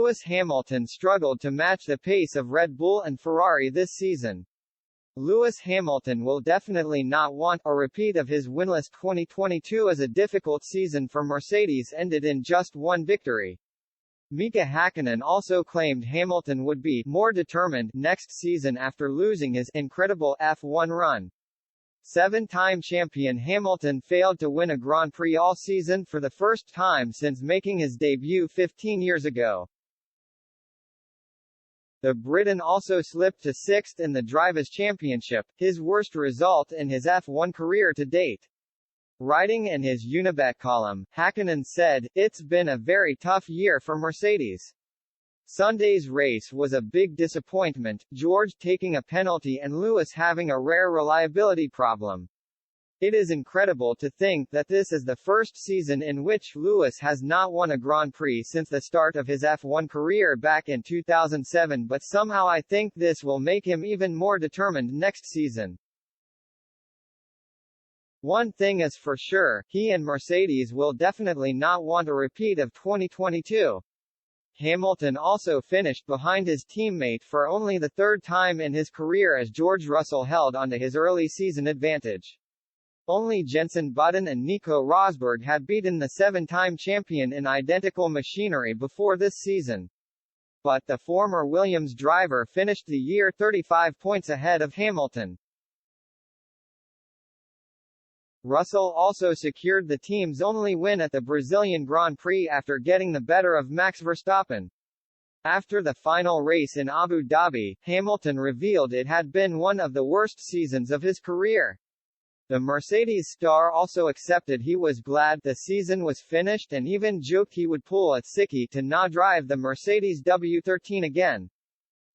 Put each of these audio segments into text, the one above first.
Lewis Hamilton struggled to match the pace of Red Bull and Ferrari this season. Lewis Hamilton will definitely not want a repeat of his winless 2022 as a difficult season for Mercedes ended in just one victory. Mika Hakkinen also claimed Hamilton would be more determined next season after losing his incredible F1 run. Seven-time champion Hamilton failed to win a Grand Prix all season for the first time since making his debut 15 years ago. The Briton also slipped to sixth in the Drivers' Championship, his worst result in his F1 career to date. Writing in his Unibet column, Hakkinen said, "It's been a very tough year for Mercedes. Sunday's race was a big disappointment, George taking a penalty and Lewis having a rare reliability problem. It is incredible to think that this is the first season in which Lewis has not won a Grand Prix since the start of his F1 career back in 2007, but somehow I think this will make him even more determined next season. One thing is for sure, he and Mercedes will definitely not want a repeat of 2022. Hamilton also finished behind his teammate for only the third time in his career as George Russell held onto his early season advantage. Only Jenson Button and Nico Rosberg had beaten the seven-time champion in identical machinery before this season. But the former Williams driver finished the year 35 points ahead of Hamilton. Russell also secured the team's only win at the Brazilian Grand Prix after getting the better of Max Verstappen. After the final race in Abu Dhabi, Hamilton revealed it had been one of the worst seasons of his career. The Mercedes star also accepted he was glad the season was finished and even joked he would pull a sickie to not drive the Mercedes W13 again.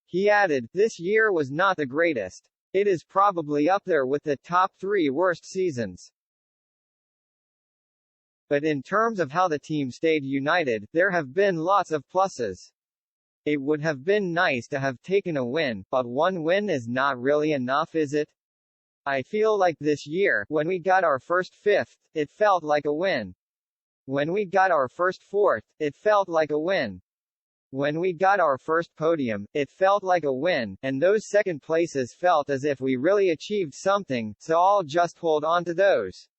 He added, "This year was not the greatest. It is probably up there with the top 3 worst seasons. But in terms of how the team stayed united, there have been lots of pluses. It would have been nice to have taken a win, but one win is not really enough, is it? I feel like this year, when we got our first fifth, it felt like a win. When we got our first fourth, it felt like a win. When we got our first podium, it felt like a win, and those second places felt as if we really achieved something, so I'll just hold on to those."